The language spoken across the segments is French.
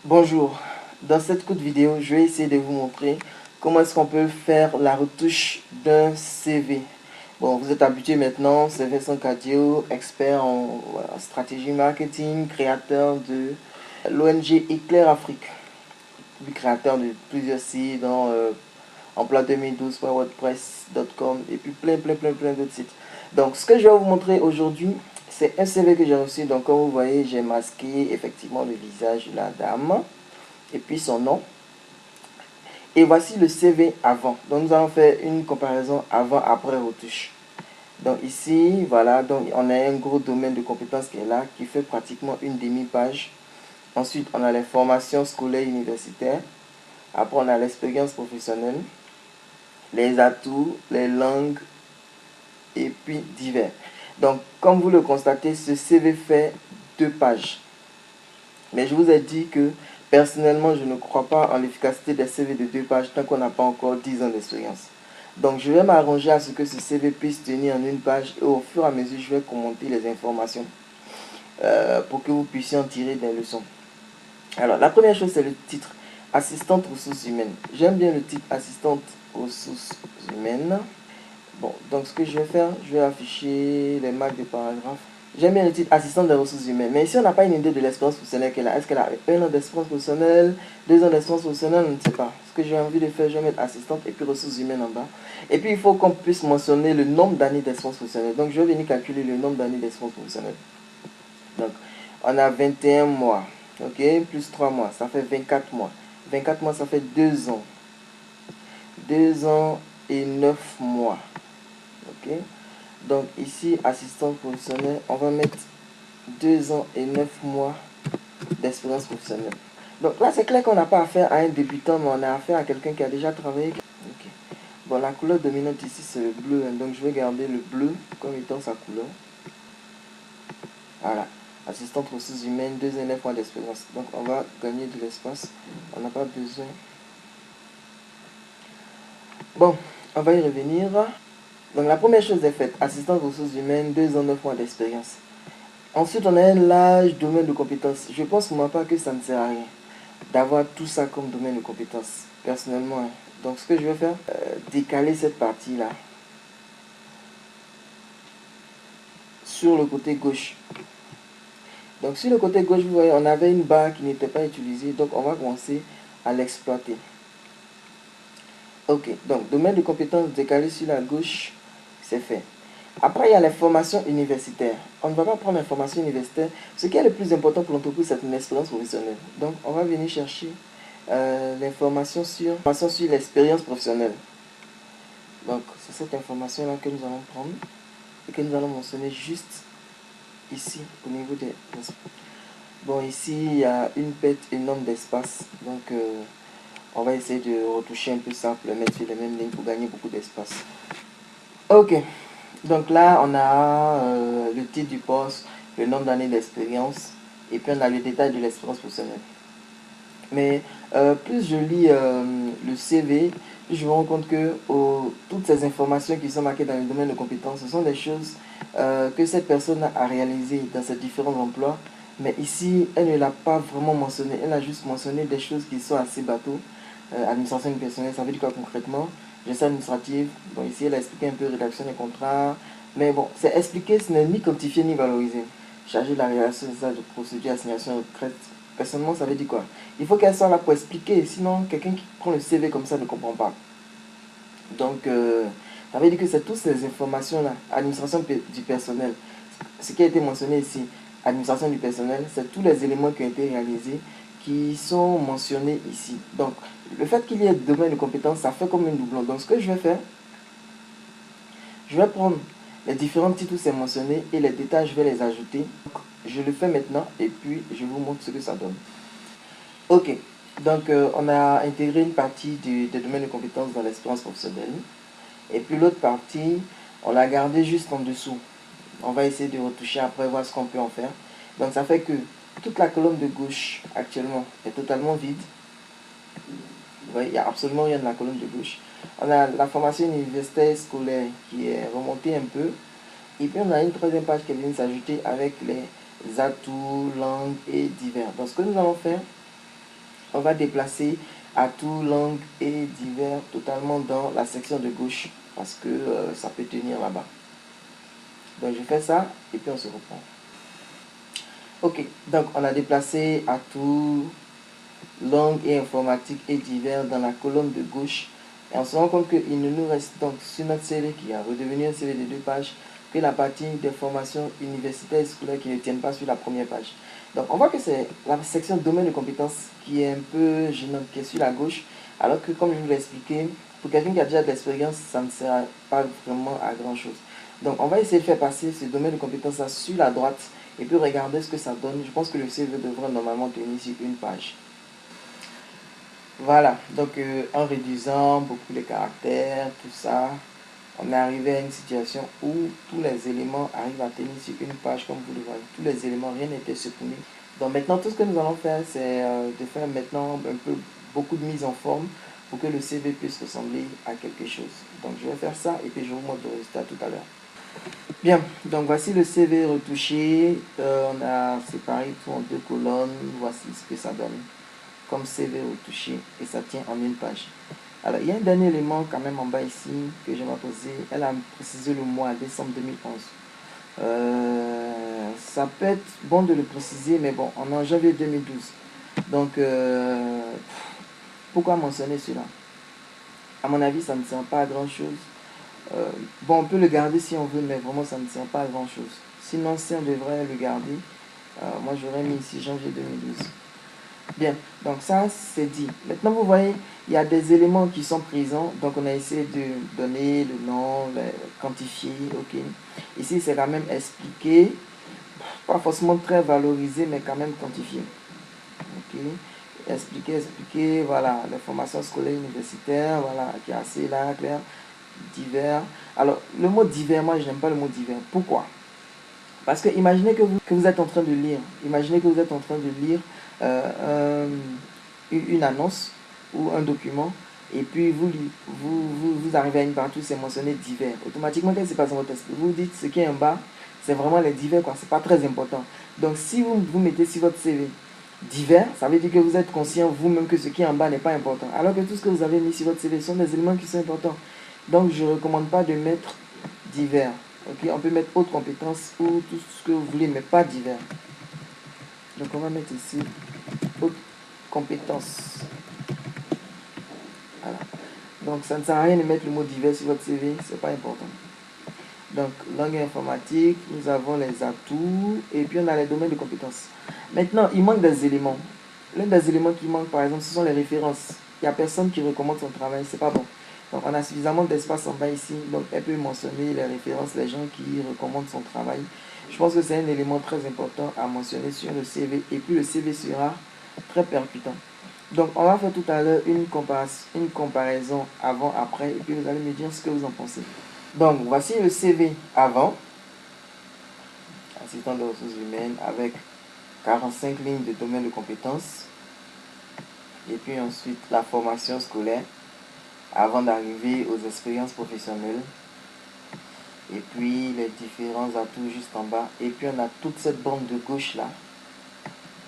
Bonjour, dans cette courte vidéo, je vais essayer de vous montrer comment est-ce qu'on peut faire la retouche d'un CV. Bon, vous êtes habitué maintenant, c'est Vincent Cadio, expert en stratégie marketing, créateur de l'ONG Éclair Afrique, puis créateur de plusieurs sites dans Emploi 2012.wordpress.com et puis plein d'autres sites. Donc, ce que je vais vous montrer aujourd'hui, c'est un CV que j'ai reçu. Donc, comme vous voyez, j'ai masqué effectivement le visage de la dame et puis son nom. Et voici le CV avant. Donc nous allons faire une comparaison avant-après retouche. Donc ici, voilà, donc on a un gros domaine de compétences qui est là, qui fait pratiquement une demi-page. Ensuite, on a les formations scolaires universitaires. Après, on a l'expérience professionnelle, les atouts, les langues, et puis divers. Donc, comme vous le constatez, ce CV fait 2 pages. Mais je vous ai dit que personnellement, je ne crois pas en l'efficacité des CV de 2 pages tant qu'on n'a pas encore 10 ans d'expérience. Donc, je vais m'arranger à ce que ce CV puisse tenir en une page et au fur et à mesure, je vais commenter les informations pour que vous puissiez en tirer des leçons. Alors, la première chose, c'est le titre. Assistante ressources humaines. J'aime bien le titre assistante ressources humaines. Bon, donc ce que je vais faire, je vais afficher les marques de paragraphe. J'aime bien le titre assistante des ressources humaines. Mais ici, on n'a pas une idée de l'expérience professionnelle qu'elle a. Est-ce qu'elle a 1 an d'expérience professionnelle, 2 ans d'expérience professionnelle? On ne sait pas. Ce que j'ai envie de faire, je vais mettre assistante et puis ressources humaines en bas. Et puis, il faut qu'on puisse mentionner le nombre d'années d'expérience professionnelle. Donc, je vais venir calculer le nombre d'années d'expérience professionnelle. Donc, on a 21 mois. Ok, plus 3 mois, ça fait 24 mois. 24 mois, ça fait 2 ans. 2 ans et 9 mois. Ok, donc ici, assistant professionnel, on va mettre 2 ans et 9 mois d'expérience professionnelle. Donc là, c'est clair qu'on n'a pas affaire à un débutant, mais on a affaire à quelqu'un qui a déjà travaillé. Ok. Bon, la couleur dominante ici, c'est le bleu. Donc je vais garder le bleu comme étant sa couleur. Voilà. Assistante ressources humaines, 2 ans et 9 mois d'expérience. Donc on va gagner de l'espace. On n'a pas besoin. Bon, on va y revenir. Donc la première chose est faite. Assistante ressources humaines, 2 ans, 9 mois d'expérience. Ensuite, on a un large domaine de compétences. Je pense pour ma part que ça ne sert à rien d'avoir tout ça comme domaine de compétences, personnellement. Hein. Donc, ce que je vais faire, décaler cette partie-là sur le côté gauche. Donc, sur le côté gauche, vous voyez, on avait une barre qui n'était pas utilisée. Donc, on va commencer à l'exploiter. Ok, donc, domaine de compétences décalé sur la gauche, c'est fait. Après, il y a les formations universitaires. On ne va pas prendre les formations universitaires. Ce qui est le plus important pour l'entreprise, c'est une expérience professionnelle. Donc, on va venir chercher l'information sur l'expérience professionnelle. Donc, c'est cette information-là que nous allons prendre et que nous allons mentionner juste ici, au niveau des... Bon, ici, il y a une perte énorme d'espace. Donc, on va essayer de retoucher un peu ça pour le mettre sur les mêmes lignes pour gagner beaucoup d'espace. Ok. Donc là, on a le titre du poste, le nombre d'années d'expérience, et puis on a le détail de l'expérience professionnelle. Mais plus je lis le CV, plus je me rends compte que toutes ces informations qui sont marquées dans le domaine de compétences, ce sont des choses que cette personne a réalisées dans ses différents emplois. Mais ici, elle ne l'a pas vraiment mentionné. Elle a juste mentionné des choses qui sont assez bateaux. Administration du personnel, ça veut dire quoi concrètement? Gestion administrative. Bon, ici, elle a expliqué un peu rédaction des contrats. Mais bon, c'est expliqué, ce n'est ni quantifié ni valorisé. Chargé de la réalisation de procédure d'assignation de retraite. Personnellement, ça veut dire quoi? Il faut qu'elle soit là pour expliquer. Sinon, quelqu'un qui prend le CV comme ça ne comprend pas. Donc, ça veut dire que c'est toutes ces informations-là. Administration du personnel. Ce qui a été mentionné ici, administration du personnel, c'est tous les éléments qui ont été réalisés qui sont mentionnés ici. Donc, le fait qu'il y ait domaine de compétences, ça fait comme un doublon. Donc, ce que je vais faire, je vais prendre les différents titres où c'est mentionné et les détails, je vais les ajouter. Donc, je le fais maintenant et puis je vous montre ce que ça donne. Ok, donc on a intégré une partie des domaines de compétences dans l'expérience professionnelle. Et puis l'autre partie, on l'a gardé juste en dessous. On va essayer de retoucher après, voir ce qu'on peut en faire. Donc ça fait que toute la colonne de gauche actuellement est totalement vide. Vous voyez, il n'y a absolument rien de la colonne de gauche. On a la formation universitaire scolaire qui est remontée un peu. Et puis on a une troisième page qui est venue s'ajouter avec les atouts, langues et divers. Donc ce que nous allons faire, on va déplacer atout, langue et divers totalement dans la section de gauche parce que ça peut tenir là-bas. Donc je fais ça et puis on se reprend. Ok, donc on a déplacé atout, langue et informatique et divers dans la colonne de gauche. Et on se rend compte qu'il ne nous reste donc sur notre CV qui a redevenu un CV de 2 pages que la partie des formations universitaires et scolaires qui ne tiennent pas sur la première page. Donc on voit que c'est la section domaine de compétences qui est un peu gênante, qui est sur la gauche, alors que comme je vous l'ai expliqué, pour quelqu'un qui a déjà de l'expérience, ça ne sert pas vraiment à grand chose. Donc on va essayer de faire passer ce domaine de compétences là sur la droite et puis regarder ce que ça donne. Je pense que le CV devrait normalement tenir sur une page. Voilà, donc en réduisant beaucoup les caractères, tout ça, on est arrivé à une situation où tous les éléments arrivent à tenir sur une page comme vous le voyez. Tous les éléments, rien n'était supprimé. Donc maintenant, tout ce que nous allons faire, c'est de faire maintenant un peu beaucoup de mise en forme pour que le CV puisse ressembler à quelque chose. Donc je vais faire ça et puis je vous montre le résultat tout à l'heure. Bien, donc voici le CV retouché. On a séparé tout en 2 colonnes. Voici ce que ça donne comme CV retouché et ça tient en une page. Alors, il y a un dernier élément quand même en bas ici que je vais poser. Elle a précisé le mois, décembre 2011. Ça peut être bon de le préciser, mais bon, on est en janvier 2012. Donc, pourquoi mentionner cela? À mon avis, ça ne sert pas à grand chose. Bon, on peut le garder si on veut, mais vraiment, ça ne sert pas à grand chose. Sinon, si on devrait le garder, moi j'aurais mis ici janvier 2012. Bien, donc ça c'est dit. Maintenant vous voyez, il y a des éléments qui sont présents. Donc on a essayé de donner le nom, le quantifier, ok. Ici c'est quand même expliqué, pas forcément très valorisé, mais quand même quantifié. Ok. Expliquer, voilà, les formations scolaires universitaires, voilà, qui est assez là, clair, divers. Alors le mot divers, moi je n'aime pas le mot divers. Pourquoi? Parce que imaginez que vous êtes en train de lire, imaginez que vous êtes en train de lire une annonce ou un document, et puis vous arrivez à une partie où c'est mentionné divers. Automatiquement, qu'est-ce qui se passe dans votre esprit? Vous dites ce qui est en bas, c'est vraiment les divers, quoi, c'est pas très important. Donc si vous mettez sur votre CV divers, ça veut dire que vous êtes conscient vous-même que ce qui est en bas n'est pas important. Alors que tout ce que vous avez mis sur votre CV sont des éléments qui sont importants. Donc je ne recommande pas de mettre divers. Ok, on peut mettre haute compétence ou tout ce que vous voulez, mais pas divers. Donc on va mettre ici haute compétence. Voilà. Donc ça ne sert à rien de mettre le mot divers sur votre CV, c'est pas important. Donc langue informatique, nous avons les atouts et puis on a les domaines de compétences. Maintenant, il manque des éléments. L'un des éléments qui manque par exemple, ce sont les références. Il n'y a personne qui recommande son travail, c'est pas bon. Donc on a suffisamment d'espace en bas ici, donc elle peut mentionner les références, les gens qui recommandent son travail. Je pense que c'est un élément très important à mentionner sur le CV et puis le CV sera très percutant. Donc on va faire tout à l'heure une comparaison avant-après et puis vous allez me dire ce que vous en pensez. Donc voici le CV avant, assistant de ressources humaines avec 45 lignes de domaine de compétences et puis ensuite la formation scolaire avant d'arriver aux expériences professionnelles et puis les différents atouts juste en bas et puis on a toute cette bande de gauche là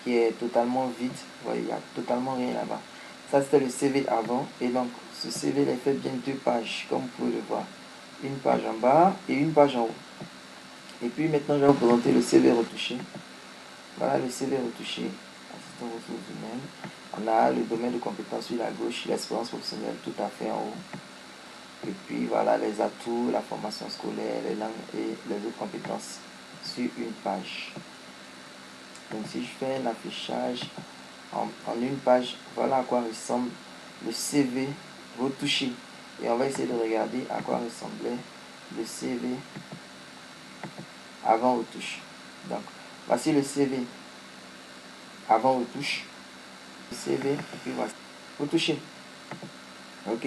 qui est totalement vide. Vous voyez, il n'y a totalement rien là-bas. Ça c'était le CV avant et donc ce CV il est fait bien 2 pages comme vous pouvez le voir, une page en bas et une page en haut. Et puis maintenant je vais vous présenter le CV retouché. Voilà le CV retouché, assistant ressources humaines. On a le domaine de compétences sur la gauche, l'expérience professionnelle tout à fait en haut. Et puis voilà les atouts, la formation scolaire, les langues et les autres compétences sur une page. Donc si je fais un affichage en une page, voilà à quoi ressemble le CV retouché. Et on va essayer de regarder à quoi ressemblait le CV avant retouche. Donc voici le CV avant retouche. Le CV et puis voici retouché. Ok,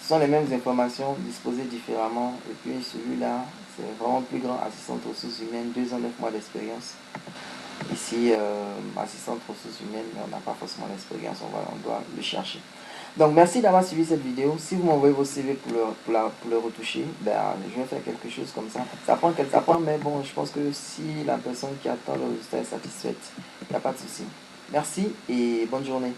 ce sont les mêmes informations disposées différemment. Et puis celui-là, c'est vraiment plus grand, assistante ressources humaines, 2 ans, 9 mois d'expérience. Ici, assistante ressources humaines, mais on n'a pas forcément l'expérience, on doit le chercher. Donc merci d'avoir suivi cette vidéo. Si vous m'envoyez vos CV pour le retoucher, ben, je vais faire quelque chose comme ça. Ça prend quelques temps, mais bon, je pense que si la personne qui attend le résultat est satisfaite, il n'y a pas de souci. Merci et bonne journée.